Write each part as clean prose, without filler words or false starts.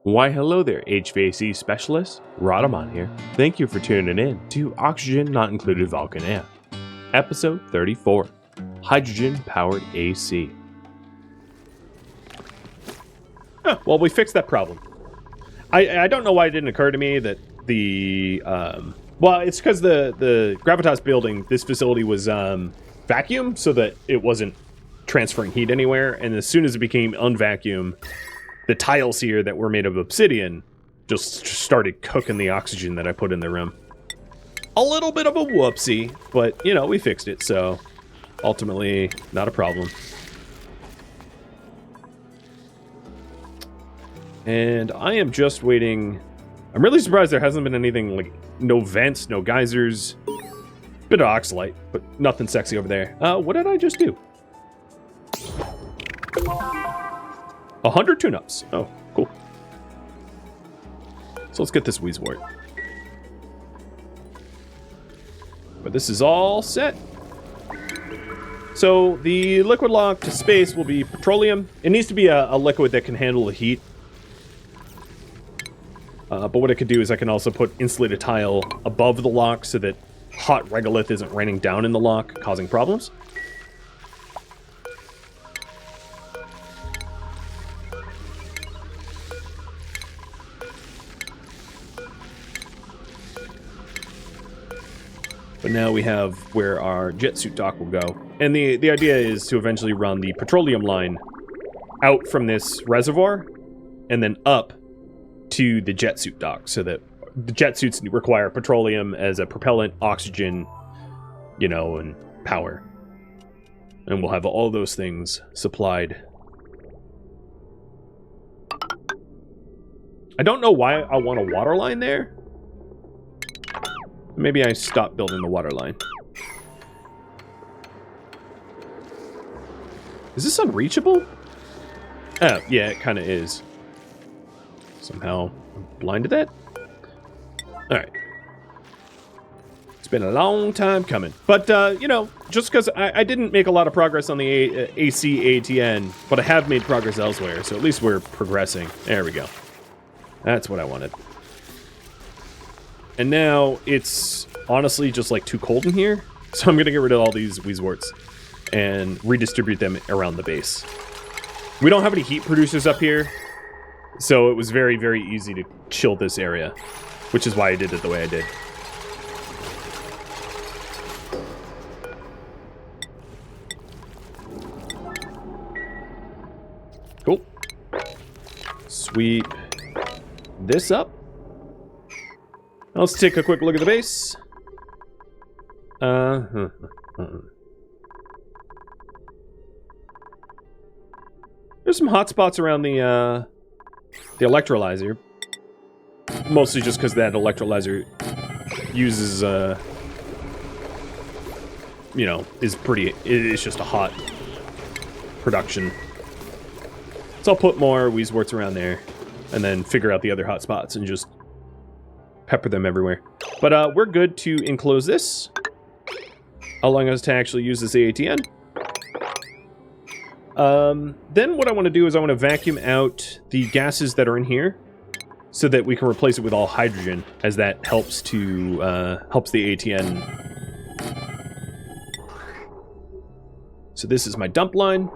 Why hello there, HVAC specialist. Rhadamant here. Thank you for tuning in to Oxygen Not Included Volcanea, episode 34, Hydrogen-Powered AC. Well, we fixed that problem. I don't know why it didn't occur to me that the... well, it's because the Gravitas building, this facility was vacuum, so that it wasn't transferring heat anywhere, and as soon as it became unvacuum, the tiles here that were made of obsidian just started cooking the oxygen that I put in the room. A little bit of a whoopsie, but, you know, we fixed it, so ultimately, not a problem. And I am just waiting. I'm really surprised there hasn't been anything, like, no vents, no geysers. Bit of oxalite, but nothing sexy over there. What did I just do? 100 tune-ups. Oh, cool. So let's get this Wheezewort. But this is all set. So the liquid lock to space will be petroleum. It needs to be a liquid that can handle the heat. But what I could do is I can also put insulated tile above the lock so that hot regolith isn't raining down in the lock, causing problems. But now we have where our jet suit dock will go. And the idea is to eventually run the petroleum line out from this reservoir and then up to the jet suit dock so that the jet suits require petroleum as a propellant, oxygen, you know, and power. And we'll have all those things supplied. I don't know why I want a water line there. Maybe I stopped building the water line. Is this unreachable? Oh, yeah, it kind of is. Somehow I'm blind to that? Alright. It's been a long time coming. But, you know, just because I didn't make a lot of progress on the AC ATN, but I have made progress elsewhere, so at least we're progressing. There we go. That's what I wanted. And now it's honestly just like too cold in here, so I'm gonna get rid of all these Wheezeworts and redistribute them around the base. We don't have any heat producers up here, so it was very, very easy to chill this area, which is why I did it the way I did. Cool. Sweep this up. Let's take a quick look at the base. There's some hot spots around the electrolyzer. Mostly just because that electrolyzer uses, you know, it's just a hot production. So I'll put more Wheezeworts around there and then figure out the other hot spots and just pepper them everywhere. But we're good to enclose this, allowing us to actually use this AATN. Then what I want to do is I want to vacuum out the gases that are in here so that we can replace it with all hydrogen, as that helps to helps the ATN. So this is my dump line.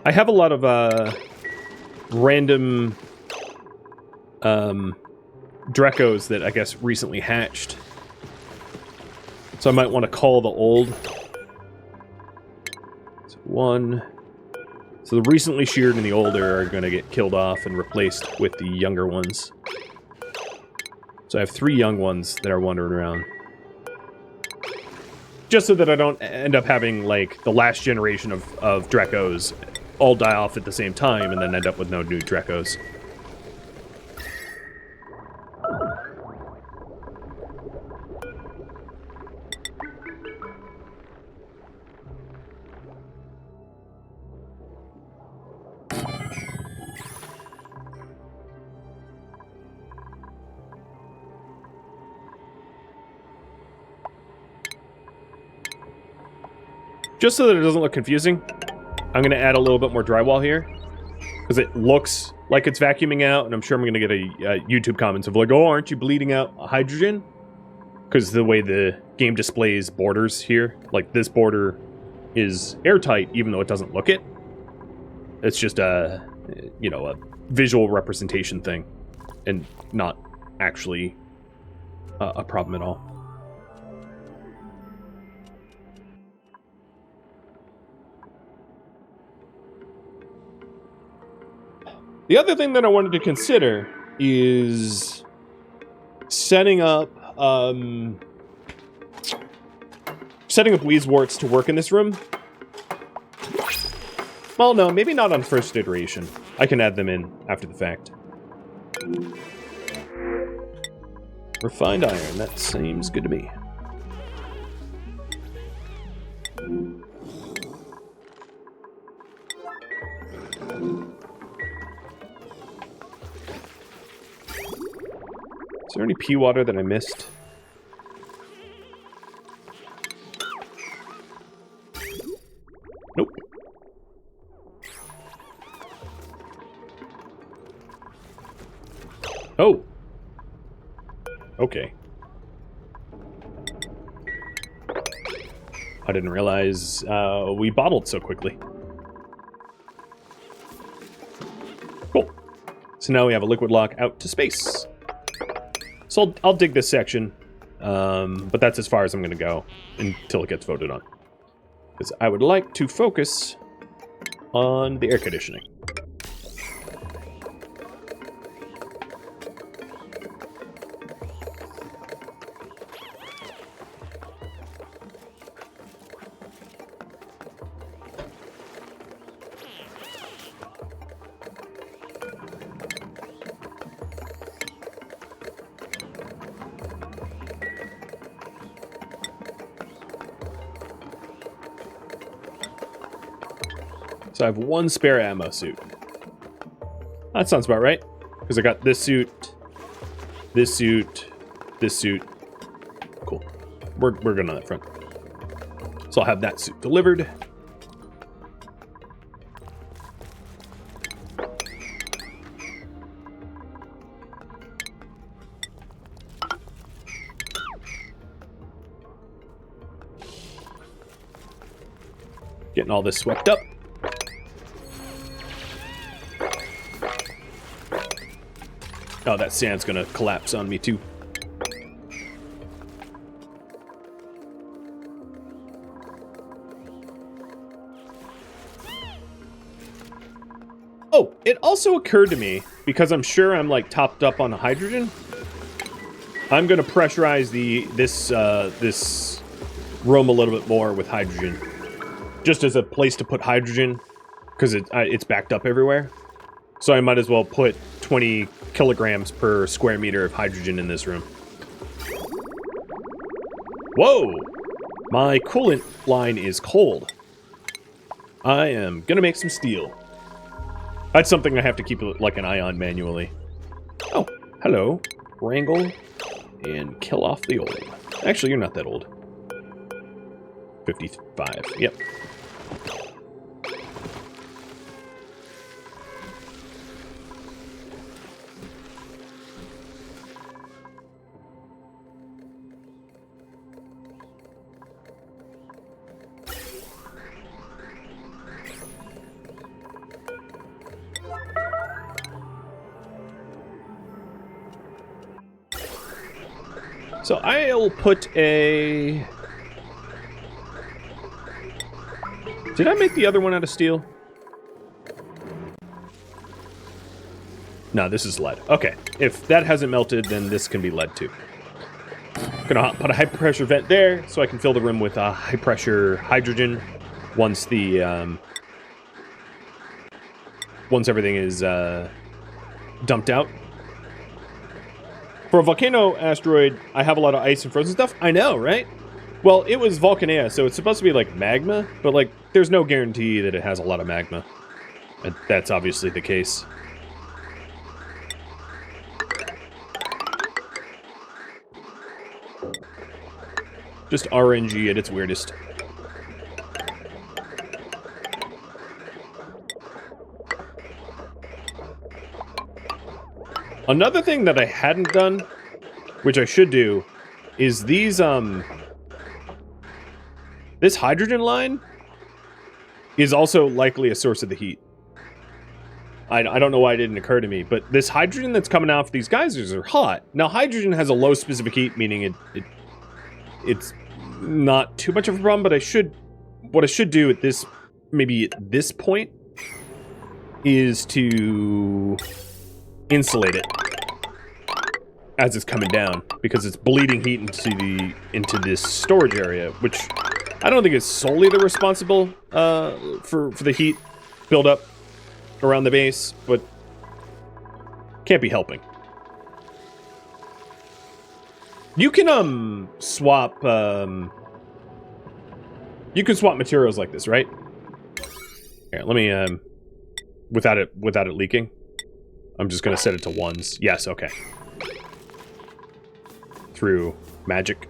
I have a lot of random Drecos that I guess recently hatched. So I might want to call the old. So one. So the recently sheared and the older are going to get killed off and replaced with the younger ones. So I have 3 young ones that are wandering around. Just so that I don't end up having, like, the last generation of Drecos all die off at the same time and then end up with no new Drecos. just so that it doesn't look confusing, I'm going to add a little bit more drywall here. Because it looks like it's vacuuming out, and I'm sure I'm going to get a YouTube comments of like, oh, aren't you bleeding out hydrogen? Because the way the game displays borders here, like this border is airtight, even though it doesn't look it. It's just a, you know, a visual representation thing, and not actually a problem at all. The other thing that I wanted to consider is setting up Weezewarts to work in this room. Well, no, maybe not on first iteration. I can add them in after the fact. Refined iron, that seems good to me. Is there any pea water that I missed? Nope. Oh. Okay. I didn't realize we bottled so quickly. Cool. So now we have a liquid lock out to space. So I'll dig this section, but that's as far as I'm going to go until it gets voted on. Because I would like to focus on the air conditioning. So I have one spare ammo suit. That sounds about right. Because I got this suit, this suit, this suit. Cool. We're good on that front. So I'll have that suit delivered. Getting all this swept up. Oh, that sand's gonna collapse on me too. Oh, it also occurred to me, because I'm sure I'm like topped up on hydrogen, I'm gonna pressurize this room a little bit more with hydrogen. Just as a place to put hydrogen, because it's backed up everywhere. So I might as well put 20 kilograms per square meter of hydrogen in this room. Whoa! My coolant line is cold. I am gonna make some steel. That's something I have to keep like an eye on manually. Oh, hello. Wrangle and kill off the old. Actually, you're not that old. 55, yep. So I'll put a... Did I make the other one out of steel? No, this is lead. Okay, if that hasn't melted, then this can be lead too. Gonna put a high pressure vent there so I can fill the room with high pressure hydrogen once the once everything is dumped out. For a volcano asteroid, I have a lot of ice and frozen stuff. I know, right? Well, it was Volcanea, so it's supposed to be like magma, but like there's no guarantee that it has a lot of magma. And that's obviously the case. Just RNG at its weirdest. Another thing that I hadn't done, which I should do, is these, this hydrogen line is also likely a source of the heat. I don't know why it didn't occur to me, but this hydrogen that's coming out of these geysers are hot. Now, hydrogen has a low specific heat, meaning it's not too much of a problem, but what I should do at this, maybe at this point, is to insulate it as it's coming down, because it's bleeding heat into this storage area, which I don't think is solely the responsible for the heat buildup around the base, but can't be helping. You can swap materials like this, right? Here, let me without it leaking. I'm just gonna set it to 1s. Yes, okay. Through magic.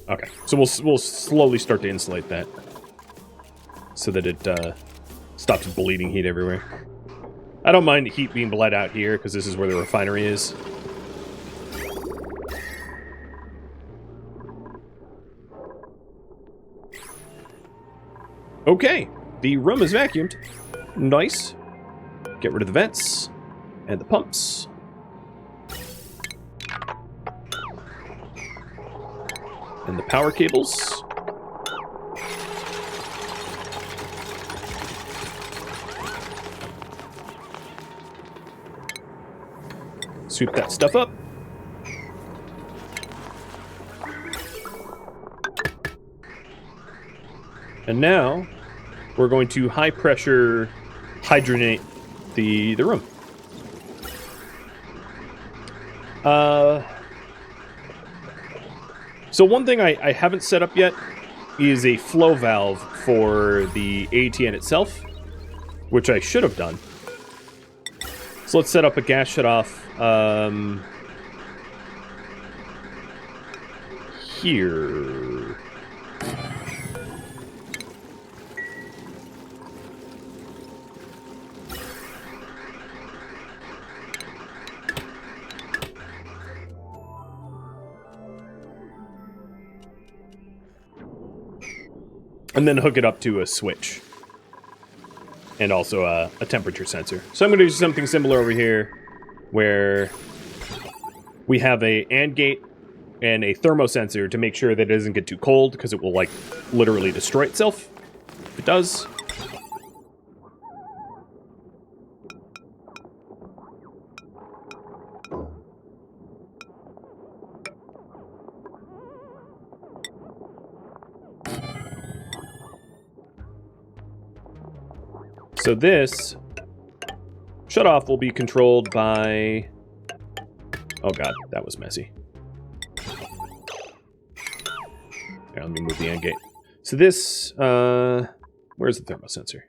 Okay, so we'll slowly start to insulate that, so that it stops bleeding heat everywhere. I don't mind heat being bled out here, because this is where the refinery is. Okay, the room is vacuumed. Nice. Get rid of the vents and the pumps. And the power cables. Sweep that stuff up. And now we're going to high pressure hydrogenate the room. So one thing I haven't set up yet is a flow valve for the ATN itself, which I should have done. So let's set up a gas shutoff here. And then hook it up to a switch. And also a temperature sensor. So I'm going to do something similar over here, where we have a AND gate and a thermosensor to make sure that it doesn't get too cold, because it will, like, literally destroy itself if it does. So this shutoff will be controlled by... Oh god, that was messy. Yeah, let me move the AND gate. So this, where's the thermosensor?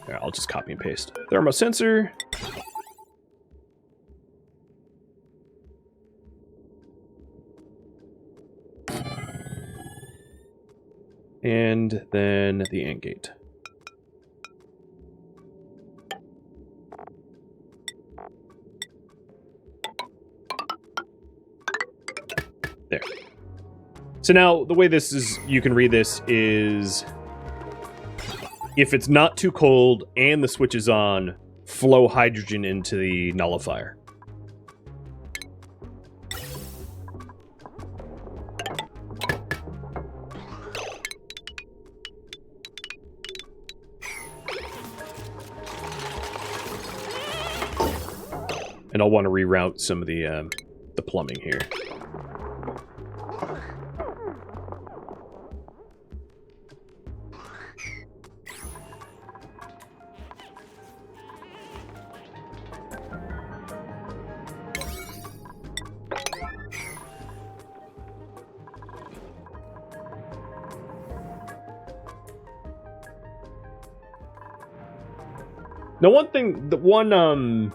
Yeah, I'll just copy and paste. Thermosensor. And then the AND gate. There. So now, the way this is, you can read this is, if it's not too cold and the switch is on, flow hydrogen into the nullifier. And I'll want to reroute some of the plumbing here. Now, one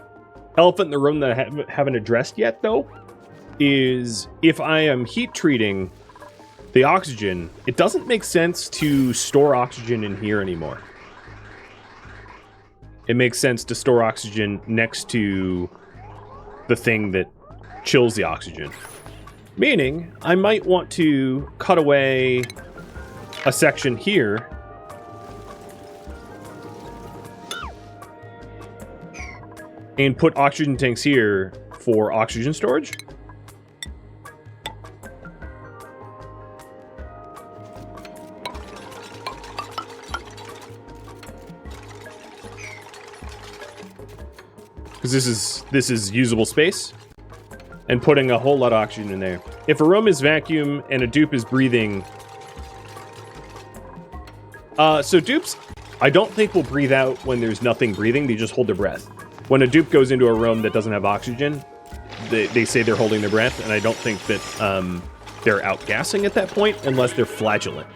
elephant in the room that I haven't addressed yet, though, is if I am heat treating the oxygen, it doesn't make sense to store oxygen in here anymore. it makes sense to store oxygen next to the thing that chills the oxygen. Meaning, I might want to cut away a section here and put oxygen tanks here for oxygen storage. Because this is usable space, and putting a whole lot of oxygen in there. If a room is vacuum and a dupe is breathing, so dupes, I don't think will breathe out when there's nothing breathing. They just hold their breath. When a dupe goes into a room that doesn't have oxygen, they say they're holding their breath, and I don't think that they're outgassing at that point unless they're flagellant.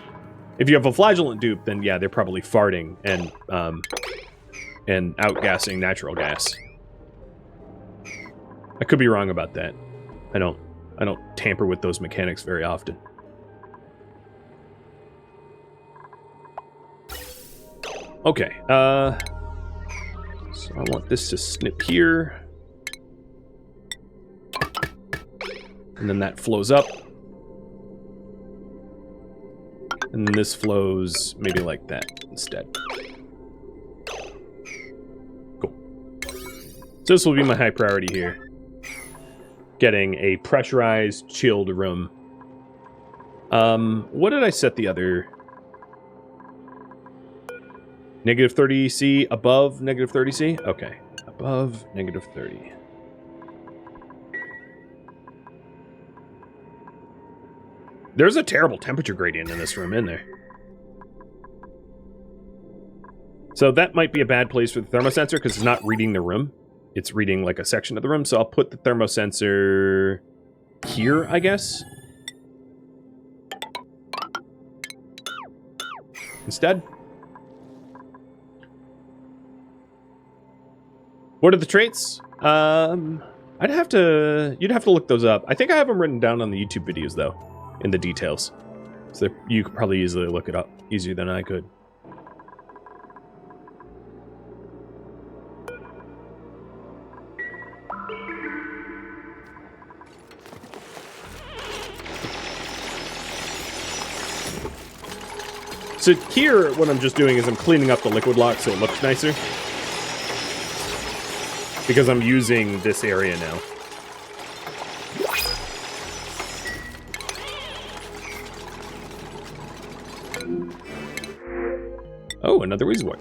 If you have a flagellant dupe, then yeah, they're probably farting and outgassing natural gas. I could be wrong about that. I don't tamper with those mechanics very often. Okay, so I want this to snip here. And then that flows up. And then this flows maybe like that instead. Cool. So this will be my high priority here. Getting a pressurized, chilled room. What did I set the other? Negative 30 C, above negative 30 C? Okay, above negative 30. There's a terrible temperature gradient in this room, isn't there? So that might be a bad place for the thermosensor because it's not reading the room. It's reading like a section of the room, so I'll put the thermosensor here, I guess. Instead. What are the traits? You'd have to look those up. I think I have them written down on the YouTube videos, though, in the details. So you could probably easily look it up, easier than I could. So here, what I'm just doing is I'm cleaning up the liquid lock so it looks nicer. Because I'm using this area now. Oh, another resort.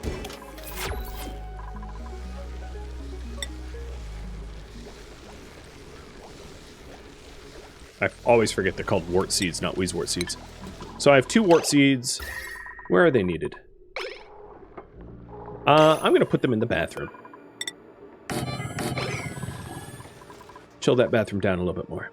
I always forget they're called wart seeds, not wheezewort seeds. So I have 2 wart seeds. Where are they needed? I'm going to put them in the bathroom. Chill that bathroom down a little bit more.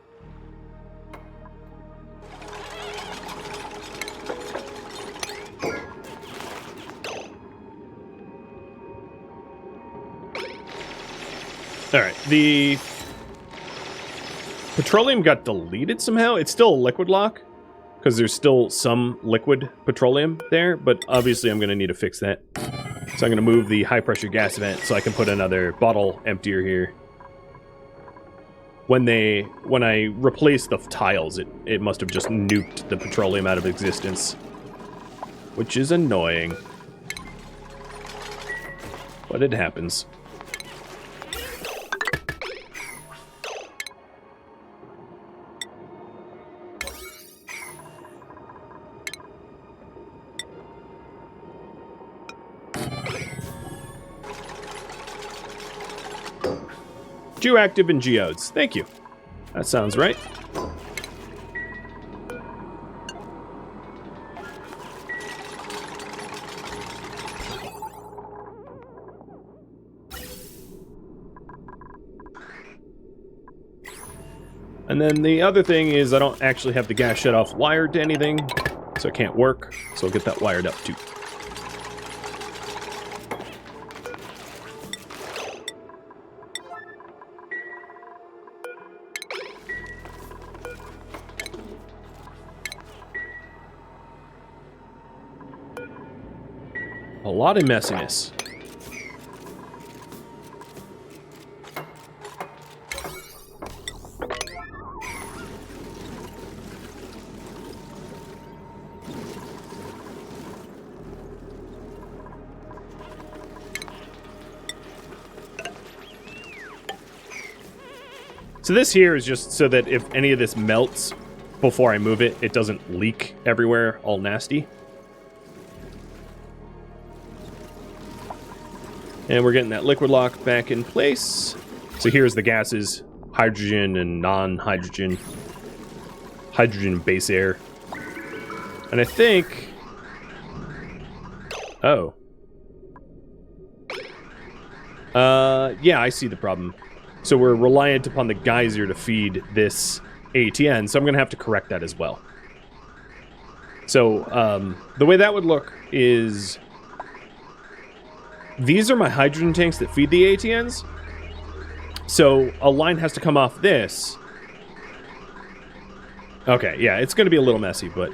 Alright, the petroleum got deleted somehow. It's still a liquid lock, because there's still some liquid petroleum there, but obviously I'm going to need to fix that. So I'm going to move the high-pressure gas vent so I can put another bottle emptier here. When I replaced the tiles, it must have just nuked the petroleum out of existence. Which is annoying. But it happens. Geoactive and geodes. Thank you. That sounds right. And then the other thing is I don't actually have the gas shut-off wired to anything, so it can't work. So I'll get that wired up too. A lot of messiness. So this here is just so that if any of this melts before I move it, it doesn't leak everywhere all nasty. And we're getting that liquid lock back in place. So here's the gases, hydrogen and non-hydrogen. Hydrogen base air. And I think... Oh. Yeah, I see the problem. So we're reliant upon the geyser to feed this ATN, so I'm going to have to correct that as well. So, the way that would look is... These are my hydrogen tanks that feed the ATNs. So, a line has to come off this. Okay, yeah, it's going to be a little messy, but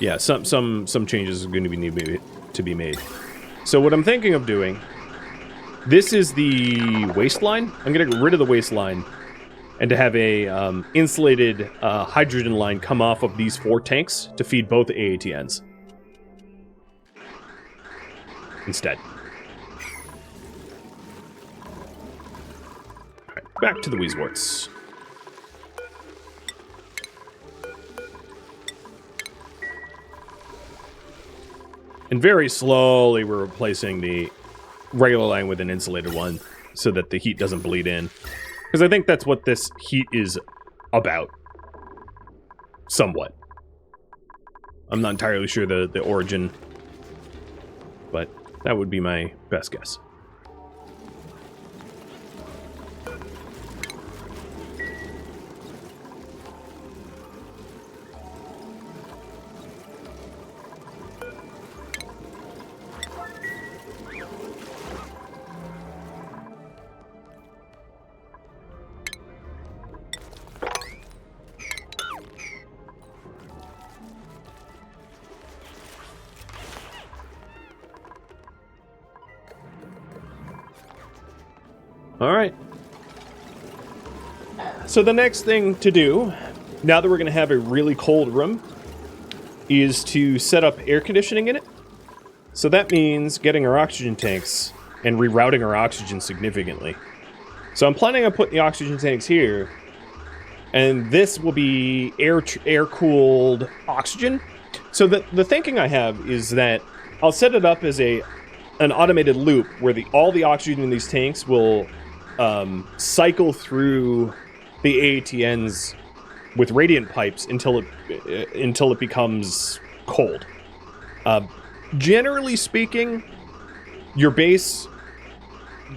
yeah, some changes are going to be needed to be made. So what I'm thinking of doing, this is the waistline. I'm going to get rid of the waistline and to have a insulated hydrogen line come off of these 4 tanks to feed both AATNs instead. All right, back to the Weezeworts. And very slowly we're replacing the regular line with an insulated one so that the heat doesn't bleed in. Because I think that's what this heat is about. Somewhat. I'm not entirely sure the origin, but that would be my best guess. Alright. So the next thing to do, now that we're going to have a really cold room, is to set up air conditioning in it. So that means getting our oxygen tanks and rerouting our oxygen significantly. So I'm planning on putting the oxygen tanks here, and this will be air-cooled oxygen. So the thinking I have is that I'll set it up as an automated loop where all the oxygen in these tanks will cycle through the AATNs with radiant pipes until it becomes cold. Generally speaking, your base...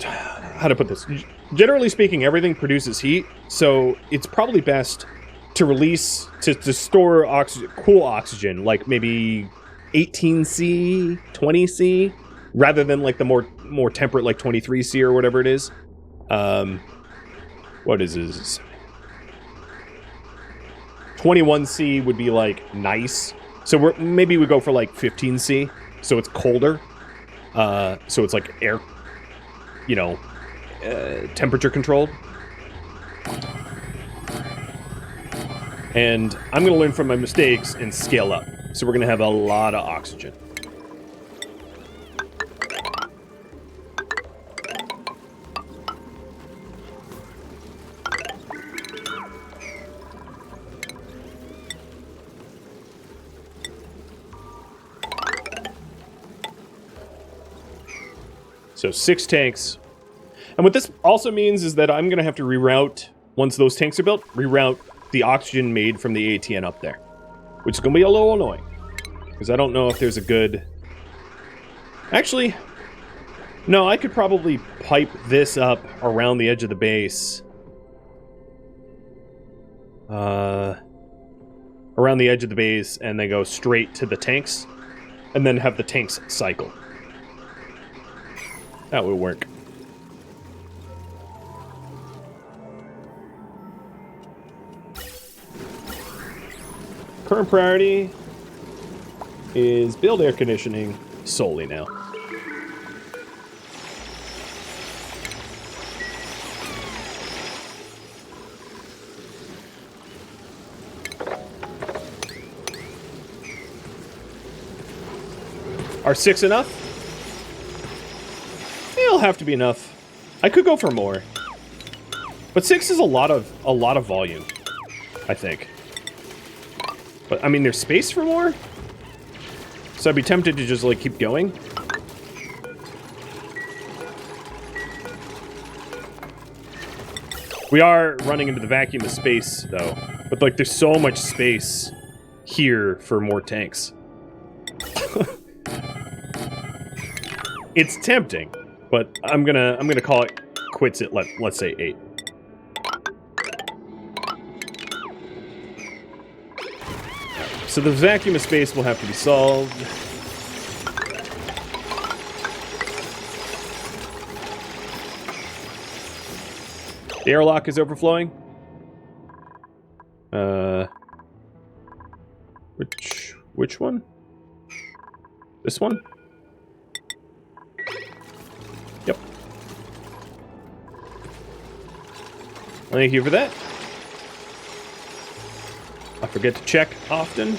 How to put this? Generally speaking, everything produces heat, so it's probably best to release, to store oxygen, cool oxygen, like maybe 18C, 20C, rather than like the more temperate, like 23C or whatever it is. What is this? 21C would be like nice. So maybe we go for like 15C, so it's colder. So it's like air, temperature controlled. And I'm going to learn from my mistakes and scale up. So we're going to have a lot of oxygen. So 6 tanks. And what this also means is that I'm going to have to reroute, once those tanks are built, reroute the oxygen made from the ATN up there. Which is going to be a little annoying. Because I don't know if there's a good... Actually, no, I could probably pipe this up around the edge of the base. Around the edge of the base, and then go straight to the tanks. And then have the tanks cycle. That would work. Current priority is build air conditioning solely now. Are 6 enough? It'll have to be enough. I could go for more. But 6 is a lot of volume, I think. But I mean, there's space for more, so I'd be tempted to just like keep going. We are running into the vacuum of space, though. But like, there's so much space here for more tanks. It's tempting, but I'm gonna call it quits at let's say 8. So the vacuum of space will have to be solved. The airlock is overflowing. Which one? This one? Yep. Thank you for that. I forget to check often.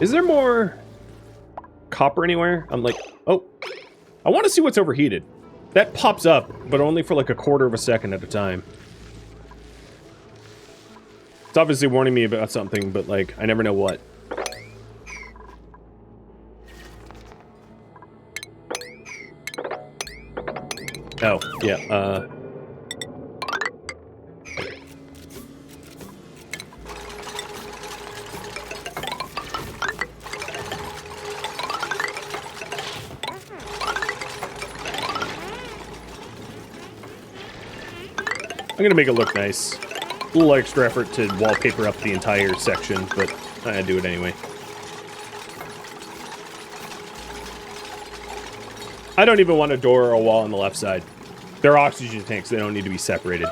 Is there more copper anywhere? I'm like, oh, I want to see what's overheated. That pops up, but only for like a quarter of a second at a time. It's obviously warning me about something, but like, I never know what. Oh, yeah, I'm gonna make it look nice. A little extra effort to wallpaper up the entire section, but I do it anyway. I don't even want a door or a wall on the left side. They're oxygen tanks, they don't need to be separated.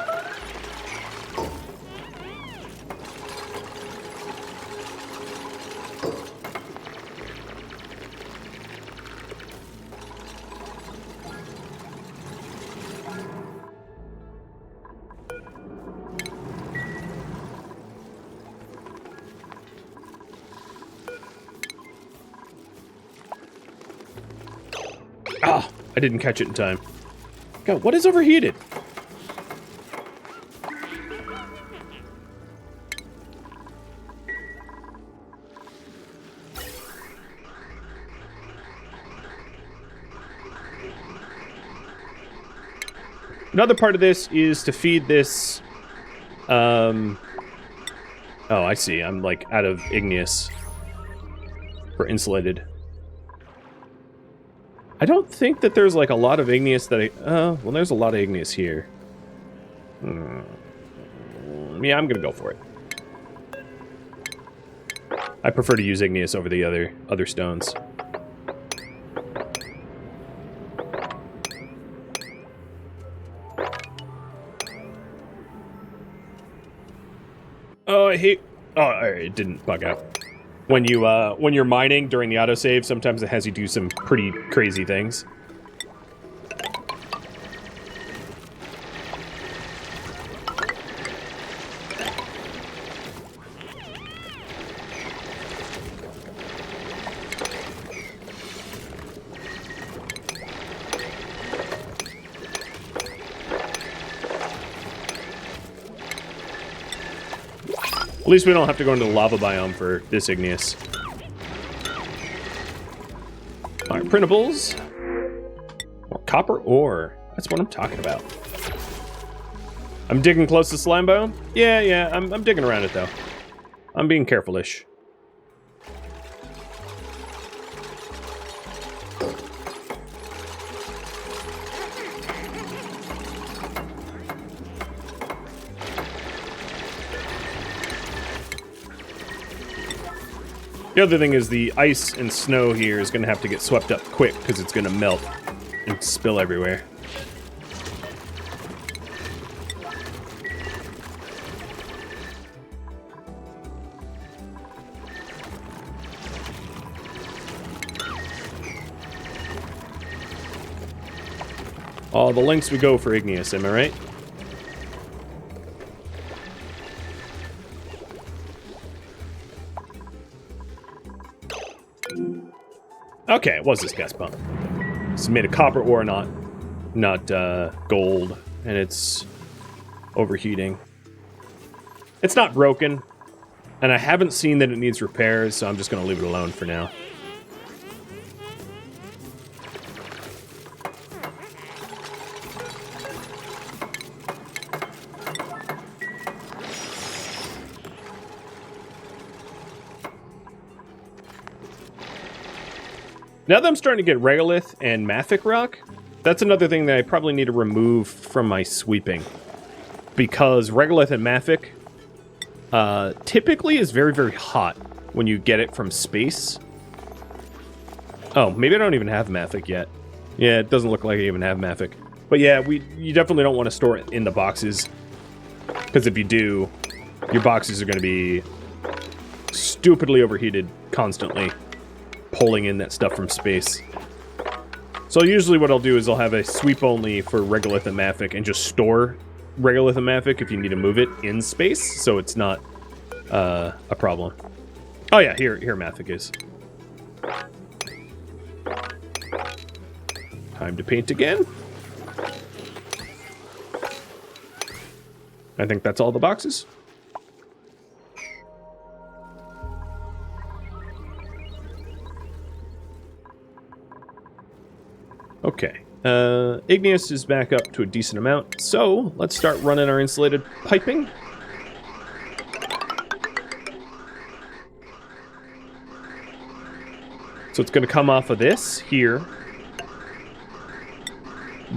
Ah, I didn't catch it in time. God, what is overheated? Another part of this is to feed this, oh, I see. I'm, like, out of igneous for insulated. I don't think that there's, like, a lot of igneous that I... well, there's a lot of igneous here. Yeah, I'm gonna go for it. I prefer to use igneous over the other stones. Oh, I hate... Oh, alright, it didn't bug out. When you're mining during the autosave, sometimes it has you do some pretty crazy things. At least we don't have to go into the lava biome for this igneous. Alright, printables. More copper ore. That's what I'm talking about. I'm digging close to slime biome? Yeah, I'm digging around it though. I'm being careful-ish. The other thing is the ice and snow here is going to have to get swept up quick because it's going to melt and spill everywhere. All the lengths we go for igneous, am I right? Okay, it was this gas pump. It's made of copper ore, not gold, and it's overheating. It's not broken, and I haven't seen that it needs repairs, so I'm just going to leave it alone for now. Now that I'm starting to get regolith and mafic rock, that's another thing that I probably need to remove from my sweeping. Because regolith and mafic typically is very, very hot when you get it from space. Oh, maybe I don't even have mafic yet. Yeah, it doesn't look like I even have mafic. But yeah, you definitely don't want to store it in the boxes. Because if you do, your boxes are going to be stupidly overheated constantly, pulling in that stuff from space. So usually what I'll do is I'll have a sweep only for regolith and mafic and just store regolith and mafic if you need to move it in space, so it's not a problem. Oh yeah, here mafic is. Time to paint again. I think that's all the boxes. Okay, igneous is back up to a decent amount, so let's start running our insulated piping. So it's going to come off of this here,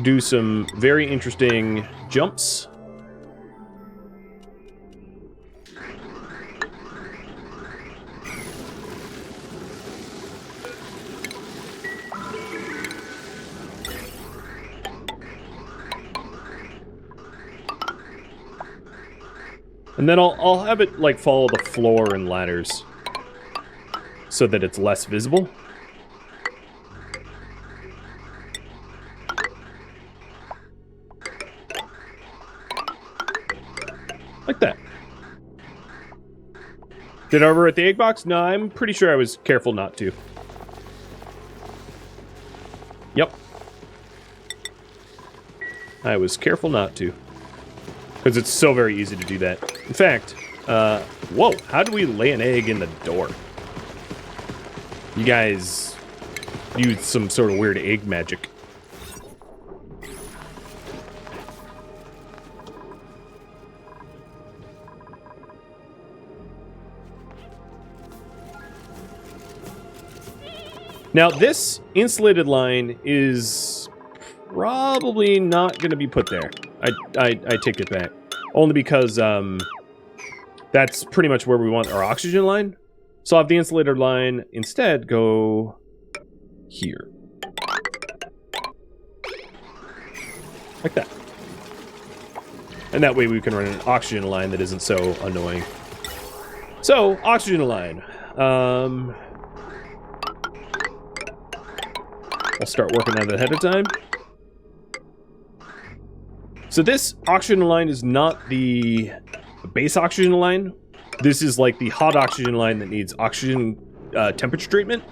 do some very interesting jumps. And then I'll have it, like, follow the floor and ladders so that it's less visible. Like that. Did I overwrite the egg box? No, I'm pretty sure I was careful not to. Yep. I was careful not to. Because it's so very easy to do that. In fact, whoa, how do we lay an egg in the door? You guys use some sort of weird egg magic. Now, this insulated line is probably not going to be put there. I take it back. Only because that's pretty much where we want our oxygen line. So I'll have the insulator line instead go here. Like that. And that way we can run an oxygen line that isn't so annoying. So, oxygen line. I'll start working on it ahead of time. So this oxygen line is not the base oxygen line. This is like the hot oxygen line that needs oxygen temperature treatment.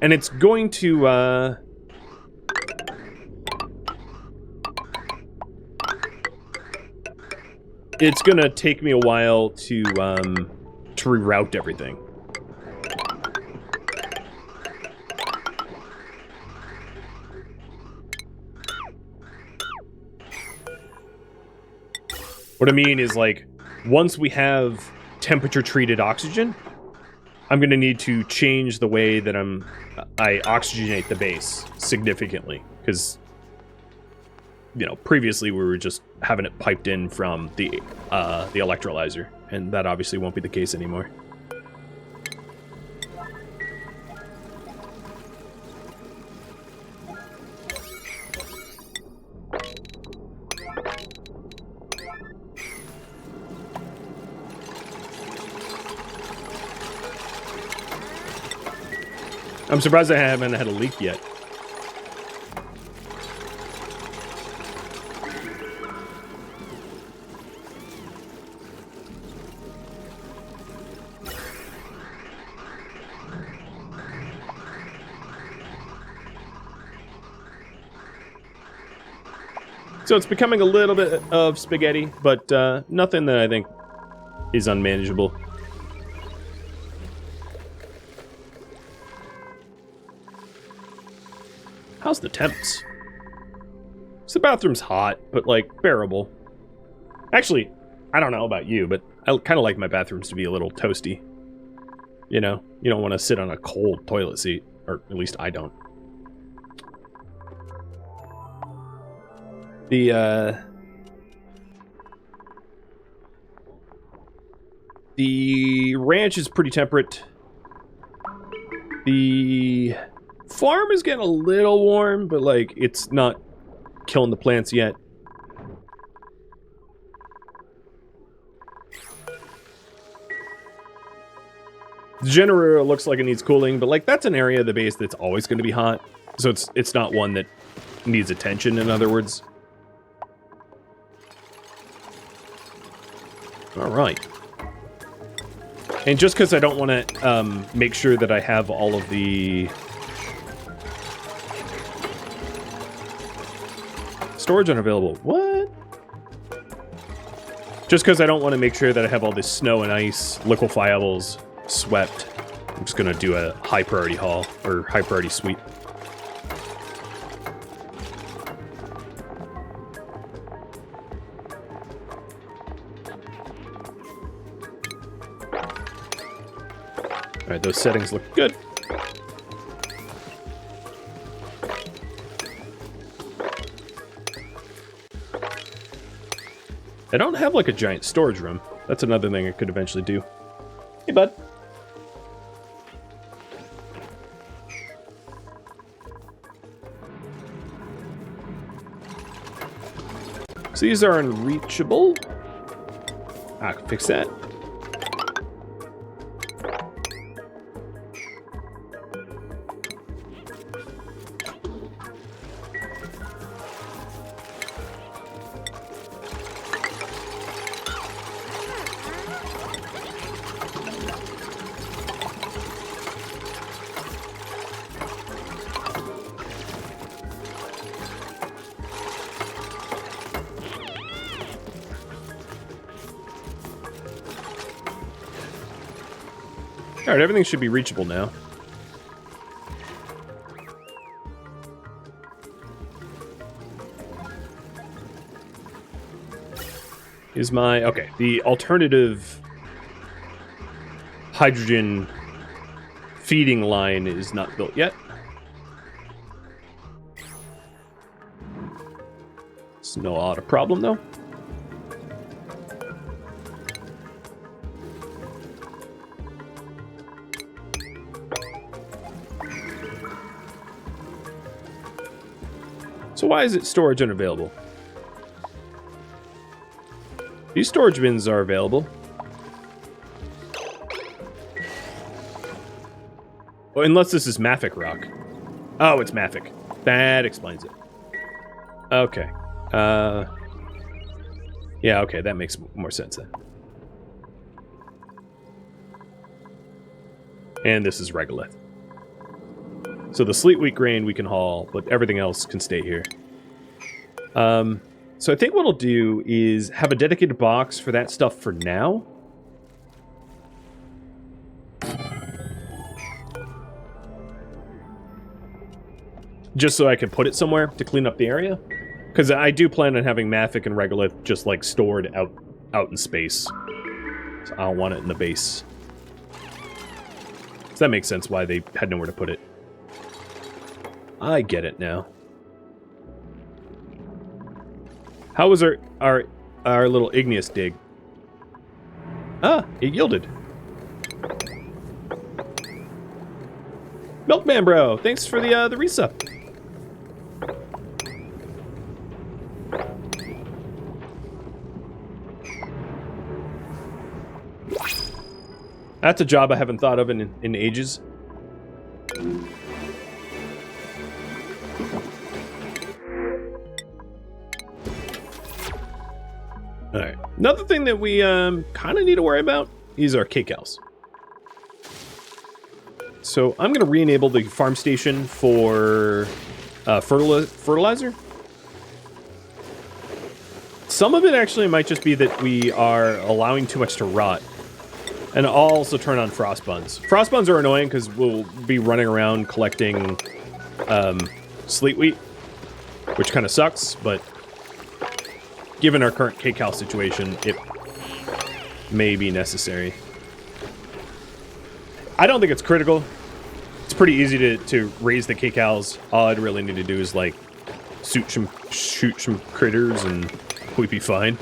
And it's going to... it's going to take me a while to reroute everything. What I mean is, like, once we have temperature-treated oxygen, I'm going to need to change the way that I oxygenate the base significantly. Because, you know, previously we were just having it piped in from the electrolyzer. And that obviously won't be the case anymore. I'm surprised I haven't had a leak yet. So it's becoming a little bit of spaghetti, but nothing that I think is unmanageable. How's the temps? So the bathroom's hot, but like bearable. Actually, I don't know about you, but I kind of like my bathrooms to be a little toasty. You know, you don't want to sit on a cold toilet seat, or at least I don't. The ranch is pretty temperate. The farm is getting a little warm, but like it's not killing the plants yet. The generator looks like it needs cooling, but like that's an area of the base that's always going to be hot. So it's not one that needs attention, in other words. All right. And just because I don't want to make sure that I have all of the storage unavailable. What? Just because I don't want to make sure that I have all this snow and ice, liquefiables swept. I'm just going to do a high priority haul, or high priority sweep. Alright, those settings look good. I don't have like a giant storage room. That's another thing I could eventually do. Hey, bud. So these are unreachable. I can fix that. Alright, everything should be reachable now. Is my... okay, the alternative hydrogen feeding line is not built yet. It's not a problem, though. So why is it storage unavailable? These storage bins are available. Oh, unless this is mafic rock. Oh, it's mafic. That explains it. Okay. Yeah, okay, that makes more sense then. And this is regolith. So the sleet wheat grain we can haul, but everything else can stay here. So I think what I'll do is have a dedicated box for that stuff for now. Just so I can put it somewhere to clean up the area. Because I do plan on having mafic and regolith just like stored out in space. So I don't want it in the base. So that makes sense why they had nowhere to put it. I get it now. How was our little igneous dig? Ah, it yielded. Milkman bro, thanks for the resub. That's a job I haven't thought of in ages. Alright. Another thing that we kind of need to worry about is our kcals. So I'm going to re-enable the farm station for fertilizer. Some of it actually might just be that we are allowing too much to rot. And I'll also turn on frost buns. Frost buns are annoying because we'll be running around collecting sleet wheat, which kind of sucks, but given our current kcal situation, it may be necessary. I don't think it's critical. It's pretty easy to raise the kcals. All I'd really need to do is like shoot some critters and we'd be fine.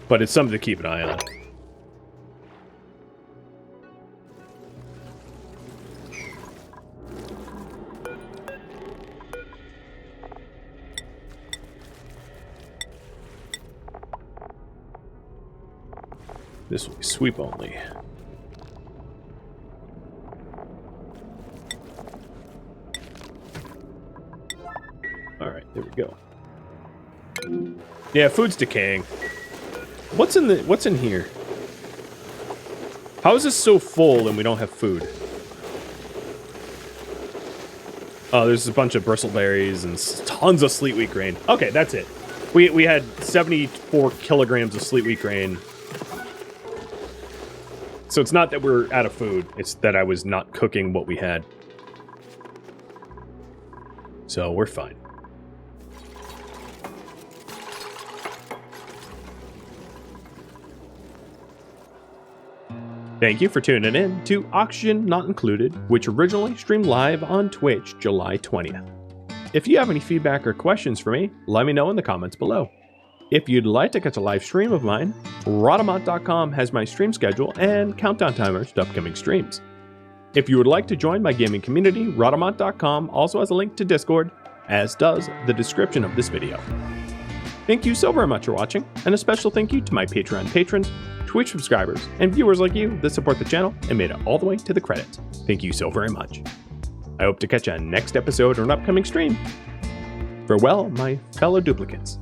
But it's something to keep an eye on. This will be sweep only. Alright, there we go. Yeah, food's decaying. What's in here? How is this so full and we don't have food? Oh, there's a bunch of bristleberries and tons of sleet wheat grain. Okay, that's it. We had 74 kilograms of sleet wheat grain. So it's not that we're out of food, it's that I was not cooking what we had. So we're fine. Thank you for tuning in to Oxygen Not Included, which originally streamed live on Twitch July 20th. If you have any feedback or questions for me, let me know in the comments below. If you'd like to catch a live stream of mine, Rhadamant.com has my stream schedule and countdown timers to upcoming streams. If you would like to join my gaming community, Rhadamant.com also has a link to Discord, as does the description of this video. Thank you so very much for watching, and a special thank you to my Patreon patrons, Twitch subscribers, and viewers like you that support the channel and made it all the way to the credits. Thank you so very much. I hope to catch you on next episode or an upcoming stream. Farewell, my fellow duplicates.